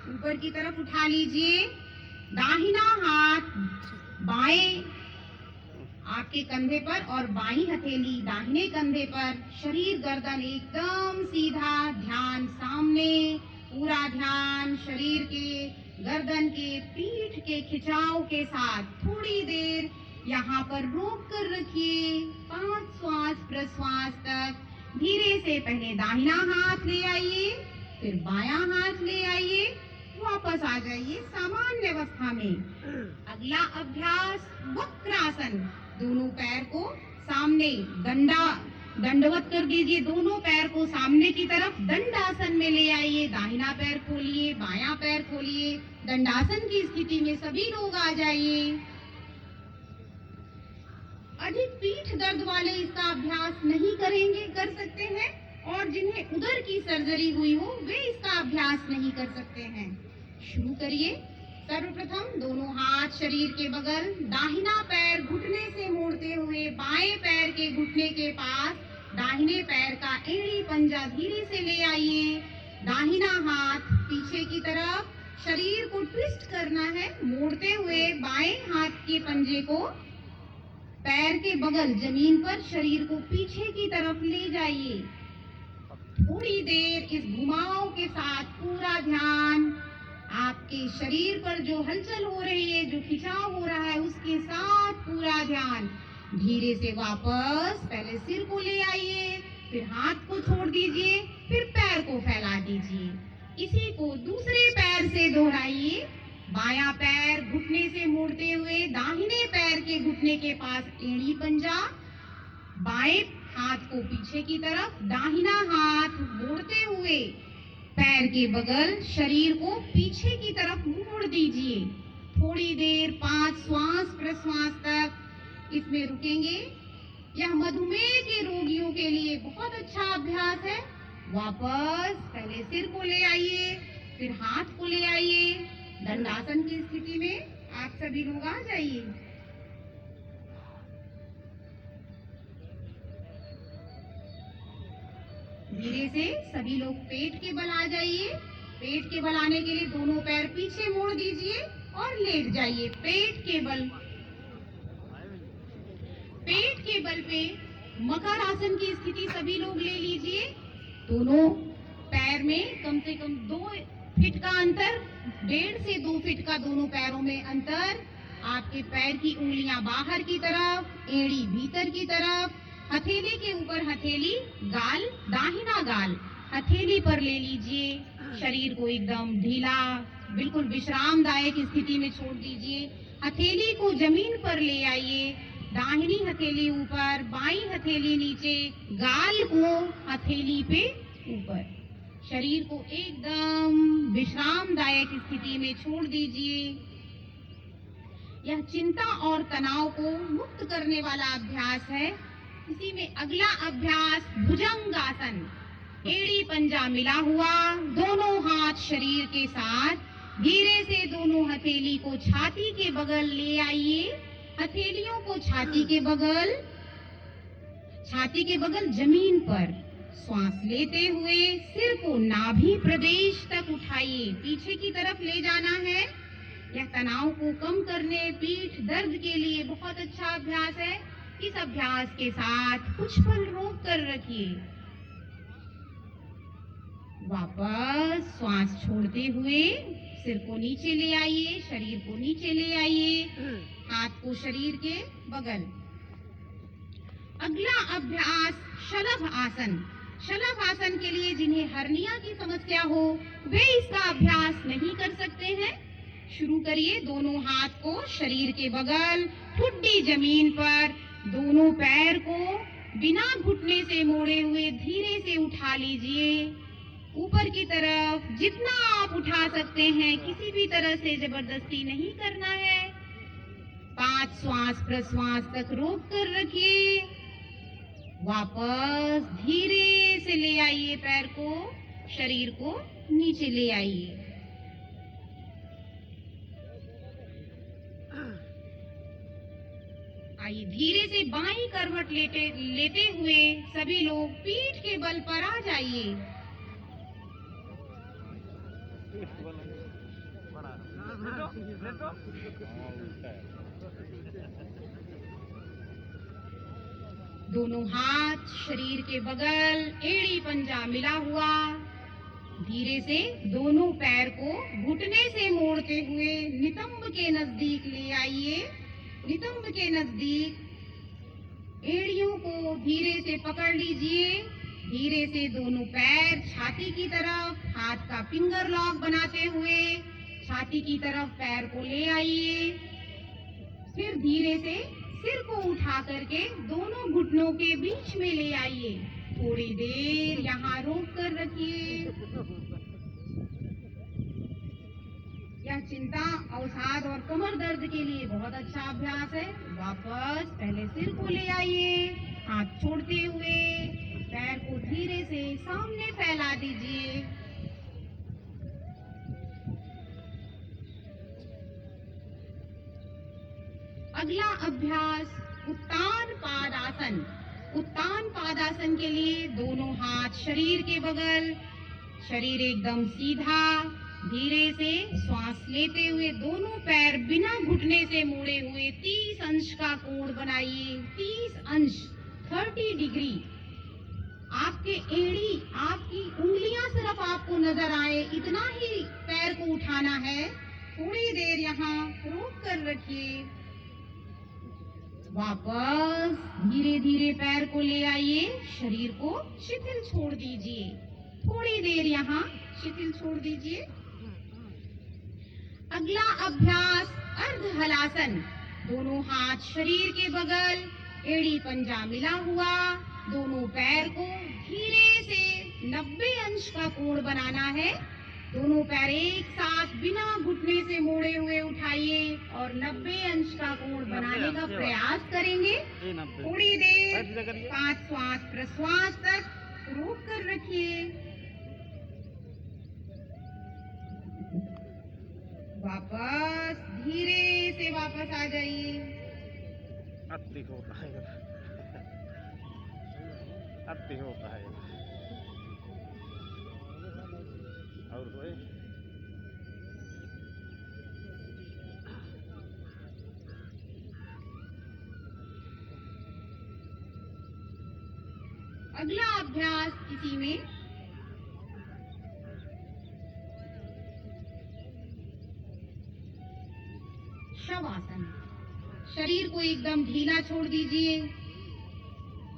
ऊपर की तरफ उठा लीजिए। दाहिना हाथ बाएं आपके कंधे पर और बाईं हथेली दाहिने कंधे पर। शरीर गर्दन एकदम सीधा, ध्यान सामने, पूरा ध्यान शरीर के, गर्दन के, पीठ के खिंचाव के साथ। थोड़ी देर यहाँ पर रोक कर रखिए, 5 श्वास प्रश्वास तक। धीरे से पहले दाहिना हाथ ले आइए, फिर बायां हाथ ले आइए, वापस आ जाइए सामान्य अवस्था में। अगला अभ्यास वक्रासन। दोनों पैर को सामने दंडवत कर दीजिए। दोनों पैर को सामने की तरफ दंडासन में ले आइए। दाहिना पैर खोलिए, बायां पैर खोलिए। दंडासन की स्थिति में सभी लोग आ जाइए। अधिक पीठ दर्द वाले इसका अभ्यास नहीं करेंगे, कर सकते हैं, और जिन्हें उदर की सर्जरी हुई हो वे इसका अभ्यास नहीं कर सकते हैं। शुरू करिए। सर्वप्रथम दोनों हाथ शरीर के बगल, दाहिना पैर घुटने से मोड़ते हुए बाएं पैर के घुटने के पास, दाहिने पैर का एड़ी पंजा धीरे से ले आइए। दाहिना हाथ पीछे की तरफ, शरीर को ट्विस्ट करना है, मोड़ते हुए बाएं हाथ के पंजे को पैर के बगल जमीन पर शरीर को पीछे की तरफ ले जाइए। थोड़ी देर इस घुमाव के साथ पूरा ध्यान आपके शरीर पर जो हलचल हो रही है, जो खिंचाव हो रहा है, उसके साथ पूरा ध्यान। धीरे से वापस पहले सिर को ले आइए, फिर हाथ को छोड़ दीजिए, फिर पैर को फैला दीजिए। इसी को दूसरे पैर से दोहराइए। बायां पैर घुटने से मोड़ते हुए दाहिने पैर के घुटने के पास एड़ी पंजा, बाएं हाथ को पीछे की तरफ, दाहिना हाथ मोड़ते हुए पैर के बगल, शरीर को पीछे की तरफ मोड़ दीजिए। थोड़ी देर 5 श्वास प्रश्वास तक इसमें रुकेंगे। यह मधुमेह के रोगियों के लिए बहुत अच्छा अभ्यास है। वापस पहले सिर को ले आइए, फिर हाथ को ले आइए। दंडासन की स्थिति में आप सभी लोग आ जाइए। धीरे से सभी लोग पेट के बल आ जाइए। पेट के बल आने के लिए दोनों पैर पीछे मोड़ दीजिए और लेट जाइए। पेट के बल पे मकर आसन की स्थिति सभी लोग ले लीजिए। दोनों पैर में कम से कम 2 फीट का अंतर, 1.5 से 2 फीट का दोनों पैरों में अंतर। आपके पैर की उंगलियां बाहर की तरफ, एड़ी भीतर की तरफ, हथेली के ऊपर हथेली, गाल, दाहिना गाल हथेली पर ले लीजिए। शरीर को एकदम ढीला, बिल्कुल विश्रामदायक स्थिति में छोड़ दीजिए। हथेली को जमीन पर ले आइए। दाहिनी हथेली ऊपर, बाईं हथेली नीचे, गाल को हथेली पे ऊपर। शरीर को एकदम विश्रामदायक स्थिति में छोड़ दीजिए। यह चिंता और तनाव को मुक्त करने वाला अभ्यास है। इसी में अगला अभ्यास भुजंगासन। एड़ी पंजा मिला हुआ, दोनों हाथ शरीर के साथ, धीरे से दोनों हथेली को छाती के बगल ले आइए। हथेलियों को छाती के बगल जमीन पर। श्वास लेते हुए सिर को नाभि प्रदेश तक उठाइए, पीछे की तरफ ले जाना है। यह तनाव को कम करने, पीठ दर्द के लिए बहुत अच्छा अभ्यास है। इस अभ्यास के साथ कुछ पल रोक कर रखिए। वापस श्वास छोड़ते हुए सिर को नीचे ले आइए, शरीर को नीचे ले आइए, हाथ को शरीर के बगल। अगला अभ्यास शलभ आसन। शलभ आसन के लिए जिन्हें हर्निया की समस्या हो वे इसका अभ्यास नहीं कर सकते हैं। शुरू करिए। दोनों हाथ को शरीर के बगल, ठुड्डी जमीन पर, दोनों पैर को बिना घुटने से मोड़े हुए धीरे से उठा लीजिए ऊपर की तरफ। जितना आप उठा सकते हैं, किसी भी तरह से जबरदस्ती नहीं करना है। 5 श्वास प्रश्वास तक रोक कर रखिए। वापस धीरे से ले आइए, पैर को, शरीर को नीचे ले आइए। आइए धीरे से बाईं करवट लेते हुए सभी लोग पीठ के बल पर आ जाइए। दोनों हाथ शरीर के बगल, एड़ी पंजा मिला हुआ। धीरे से दोनों पैर को घुटने से मोड़ते हुए नितंब के नजदीक ले आइए। नितंब के नजदीक एड़ियों को धीरे से पकड़ लीजिए। धीरे से दोनों पैर छाती की तरफ, हाथ का फिंगर लॉक बनाते हुए छाती की तरफ पैर को ले आइए। फिर धीरे से सिर को उठा करके दोनों घुटनों के बीच में ले आइए। थोड़ी देर यहाँ रोक कर रखिए। यह चिंता, अवसाद और कमर दर्द के लिए बहुत अच्छा अभ्यास है। वापस पहले सिर को ले आइए, हाथ छोड़ते हुए पैर को धीरे से सामने फैला दीजिए। अगला अभ्यास उत्तान पादासन। उत्तान पादासन के लिए दोनों हाथ शरीर के बगल, शरीर एकदम सीधा। धीरे से श्वास लेते हुए दोनों पैर बिना घुटने से मोड़े हुए 30 अंश का कोण बनाइए। 30 अंश, 30 डिग्री। आपके एड़ी, आपकी उंगलियां सिर्फ आपको नजर आए, इतना ही पैर को उठाना है। थोड़ी देर यहाँ रोक कर रखिए। वापस धीरे धीरे पैर को ले आइए। शरीर को शिथिल छोड़ दीजिए। थोड़ी देर यहाँ शिथिल छोड़ दीजिए। अगला अभ्यास अर्ध हलासन। दोनों हाथ शरीर के बगल, एड़ी पंजा मिला हुआ। दोनों पैर को धीरे से 90 अंश का कोण बनाना है। दोनों पैर एक साथ बिना घुटने से मोड़े हुए उठाइए और 90 अंश का कोण बनाने का प्रयास करेंगे। थोड़ी देर 5 श्वास प्रश्वास तक रोक कर रखिए। वापस धीरे से वापस आ जाइए। अति होता है, अति होता है। और कोई अगला अभ्यास इसी में शवासन। शरीर को एकदम ढीला छोड़ दीजिए।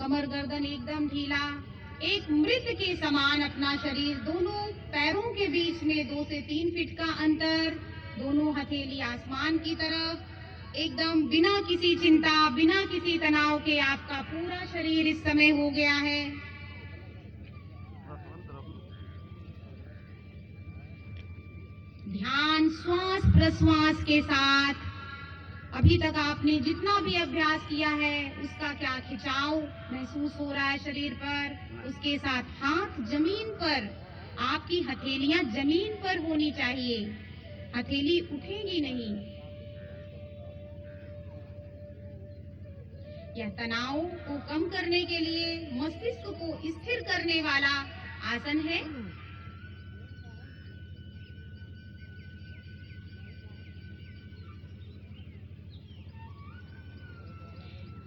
कमर गर्दन एकदम ढीला। एक मृत के समान अपना शरीर, दोनों पैरों के बीच में 2 से 3 फीट का अंतर। दोनों हथेली आसमान की तरफ। एकदम बिना किसी चिंता, बिना किसी तनाव के आपका पूरा शरीर इस समय हो गया है। ध्यान श्वास प्रश्वास के साथ अभी तक आपने जितना भी अभ्यास किया है उसका क्या खिंचाव महसूस हो रहा है शरीर पर। उसके साथ हाथ जमीन पर, आपकी हथेलियां जमीन पर होनी चाहिए, हथेली उठेगी नहीं। यह तनाव को कम करने के लिए, मस्तिष्क को स्थिर करने वाला आसन है।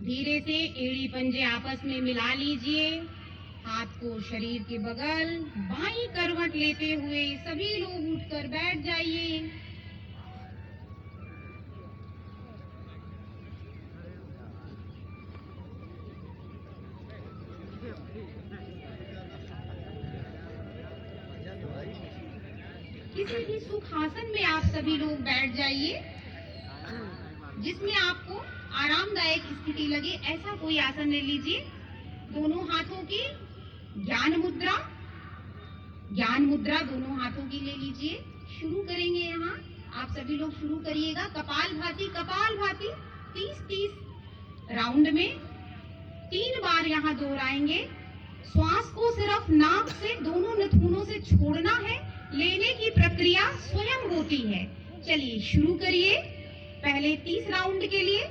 धीरे से एड़ी पंजे आपस में मिला लीजिए। हाथ को शरीर के बगल, बाईं करवट लेते हुए सभी लोग उठकर बैठ जाइए। किसी भी सुखासन में आप सभी लोग बैठ जाइए जिसमें आपको आरामदायक स्थिति लगे, ऐसा कोई आसन ले लीजिए। दोनों हाथों की ज्ञान मुद्रा दोनों हाथों की ले लीजिए। शुरू करेंगे यहाँ, आप सभी लोग शुरू करिएगा। कपालभाति 30-30 राउंड में 3 बार यहाँ दोहराएंगे। श्वास को सिर्फ नाक से, दोनों नथुनों से छोड़ना है। लेने की प्रक्रिया स्वयं होती है। चलिए शुरू करिए पहले 30 राउंड के लिए।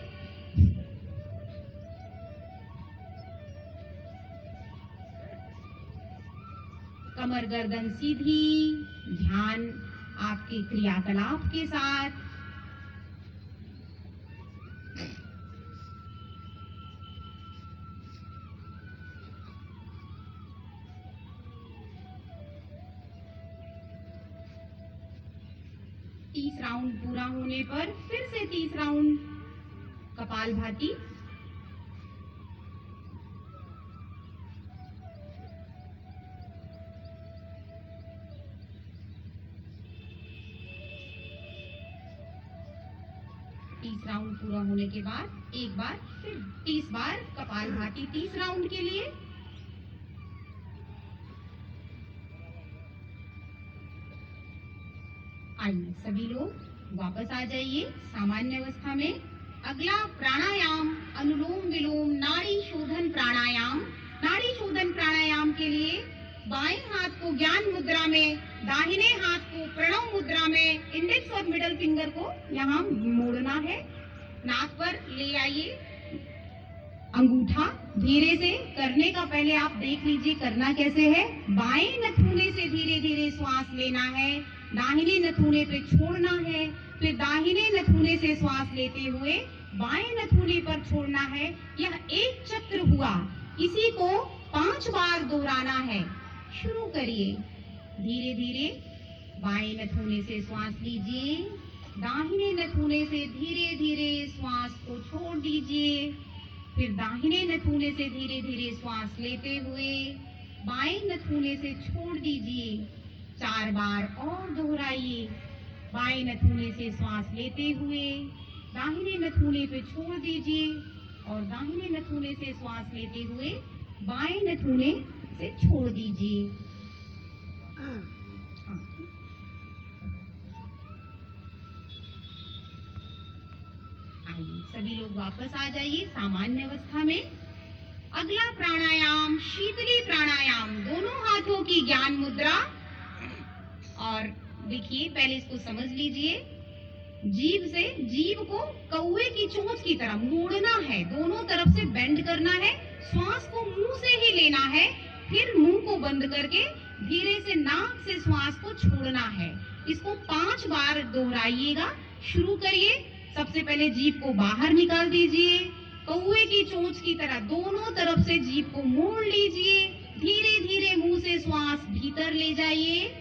कमर गर्दन सीधी, ध्यान आपके क्रियाकलाप के साथ। तीस राउंड पूरा होने पर फिर से 30 राउंड कपालभाति। तीस राउंड पूरा होने के बाद एक बार फिर 30 बार कपालभाति 30 राउंड के लिए। आइए सभी लोग वापस आ जाइए सामान्य अवस्था में। अगला प्राणायाम अनुलोम विलोम नाड़ी शोधन प्राणायाम। नाड़ी शोधन प्राणायाम के लिए बाएं हाथ को ज्ञान मुद्रा में, दाहिने हाथ को प्रणव मुद्रा में, इंडेक्स और मिडल फिंगर को यहाँ मोड़ना है। नाक पर ले आइए अंगूठा। धीरे से करने का पहले आप देख लीजिए करना कैसे है। बाएं नथुने से धीरे धीरे श्वास लेना है, दाहिने नथुने पे छोड़ना है, फिर दाहिने नथुने से श्वास लेते हुए बाएं नथुने पर छोड़ना है। यह एक चक्र हुआ, इसी को 5 बार दोहराना है। शुरू करिए। धीरे धीरे बाएं नथुने से श्वास लीजिए, दाहिने नथुने से धीरे धीरे श्वास को छोड़ दीजिए, फिर दाहिने नथुने से धीरे धीरे श्वास लेते हुए बाएं नथुने से छोड़ दीजिए। 4 बार और दोहराइए। बाएं नथुने से श्वास लेते हुए दाहिने नथुने पे छोड़ दीजिए और दाहिने नथुने से श्वास लेते हुए बाएं नथुने से छोड़ दीजिए। आइए सभी लोग वापस आ जाइए सामान्य अवस्था में। अगला प्राणायाम शीतली प्राणायाम। दोनों हाथों की ज्ञान मुद्रा और देखिए पहले इसको समझ लीजिए। जीभ को कौवे की चोंच की तरह मोड़ना है, दोनों तरफ से बेंड करना है। श्वास को मुंह से ही लेना है, फिर मुंह को बंद करके धीरे से नाक से श्वास को छोड़ना है। इसको 5 बार दोहराइएगा। शुरू करिए। सबसे पहले जीभ को बाहर निकाल दीजिए, कौवे की चोंच की तरह दोनों तरफ से जीभ को मोड़ लीजिए। धीरे धीरे मुंह से श्वास भीतर ले जाइए,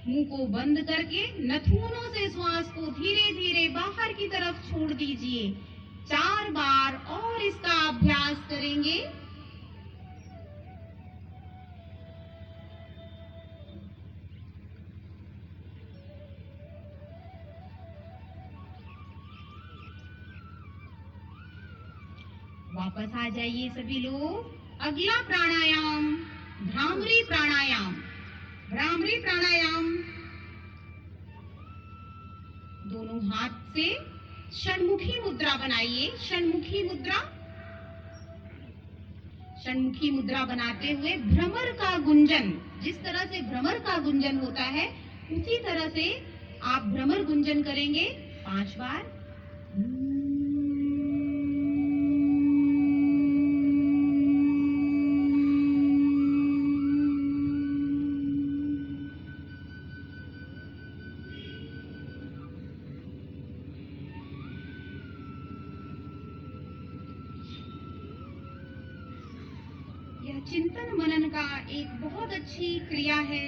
मुंह को बंद करके नथुनों से श्वास को धीरे धीरे बाहर की तरफ छोड़ दीजिए। 4 बार और इसका अभ्यास करेंगे। वापस आ जाइए सभी लोग। अगला प्राणायाम भ्रामरी प्राणायाम। भ्रामरी प्राणायाम दोनों हाथ से षण्मुखी मुद्रा बनाइए। षण्मुखी मुद्रा। षण्मुखी मुद्रा बनाते हुए भ्रमर का गुंजन, जिस तरह से भ्रमर का गुंजन होता है उसी तरह से आप भ्रमर गुंजन करेंगे 5 बार। यह चिंतन मनन का एक बहुत अच्छी क्रिया है।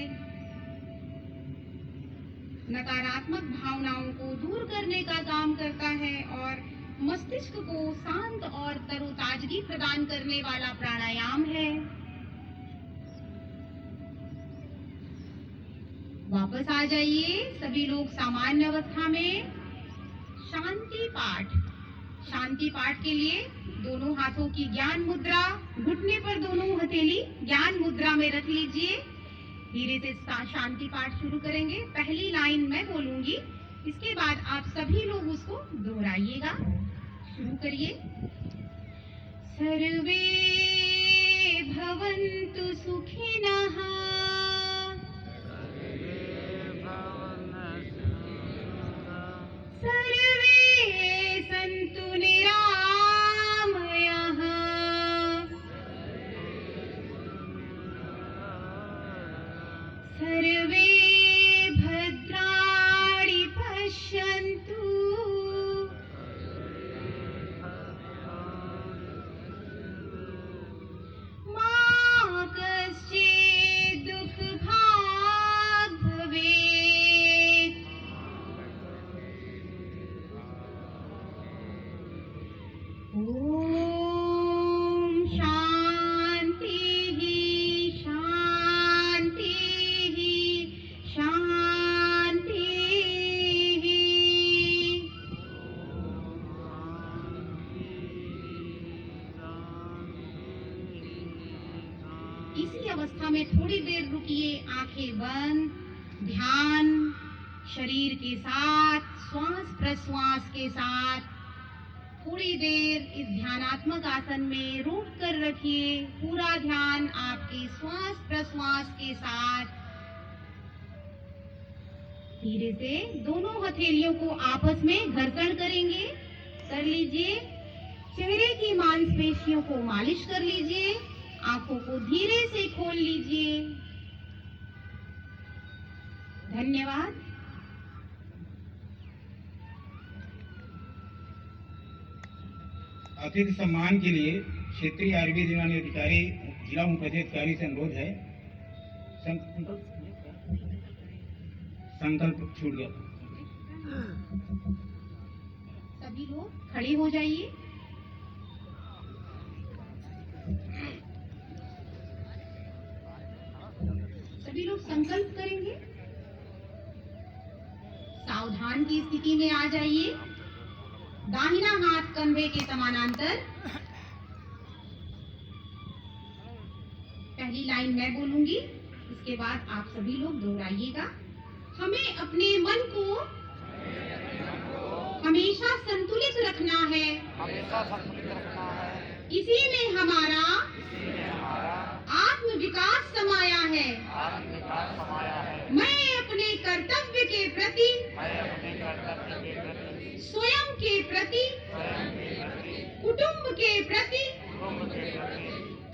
नकारात्मक भावनाओं को दूर करने का काम करता है और मस्तिष्क को शांत और तरोताजगी प्रदान करने वाला प्राणायाम है। वापस आ जाइए सभी लोग सामान्य अवस्था में। शांति पाठ। शांति पाठ के लिए दोनों हाथों की ज्ञान मुद्रा, घुटने पर दोनों हथेली ज्ञान मुद्रा में रख लीजिए। धीरे से शांति पाठ शुरू करेंगे। पहली लाइन मैं बोलूंगी, इसके बाद आप सभी लोग उसको दोहराइएगा। शुरू करिए। सर्वे भवन्तु सुखिनः, सर्वे सन्तु निरामयाः, सर्वे भद्राणि में थोड़ी देर रुकिए, आंखें बंद, ध्यान शरीर के साथ, श्वास प्रश्वास के साथ थोड़ी देर इस ध्यानात्मक आसन में रूट कर रखिए। पूरा ध्यान आपके श्वास प्रश्वास के साथ। धीरे से दोनों हथेलियों को आपस में घर्षण करेंगे, कर लीजिए। चेहरे की मांसपेशियों को मालिश कर लीजिए। आंखों को धीरे से खोल लीजिए। धन्यवाद। अतिथि सम्मान के लिए क्षेत्रीय आयुर्वेद यूनानी अधिकारी जिला होम्योपैथी अधिकारी से अनुरोध है। संकल्प छूट गया। सभी लोग खड़े हो जाइए। सभी लोग संकल्प करेंगे। सावधान की स्थिति में आ जाइए। दाहिना हाथ कंधे के समानांतर। पहली लाइन मैं बोलूंगी, इसके बाद आप सभी लोग दोहराइएगा। हमें अपने मन को हमेशा संतुलित रखना है। इसी में हमारा आत्म विकास समाया है। मैं अपने कर्तव्य के प्रति, स्वयं के प्रति, कुटुंब के प्रति,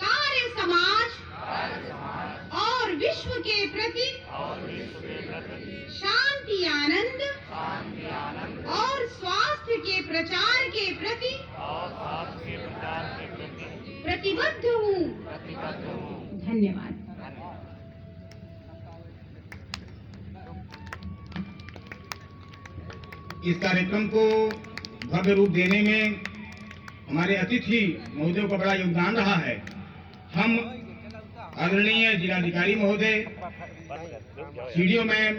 कार्य समाज और विश्व के प्रति शांति, आनंद और स्वास्थ्य के प्रचार के प्रति प्रतिबद्ध हूँ। धन्यवाद। इस कार्यक्रम को भव्य रूप देने में हमारे अतिथि महोदयों का बड़ा योगदान रहा है। हम आदरणीय जिलाधिकारी महोदय, सीडीओ मैम,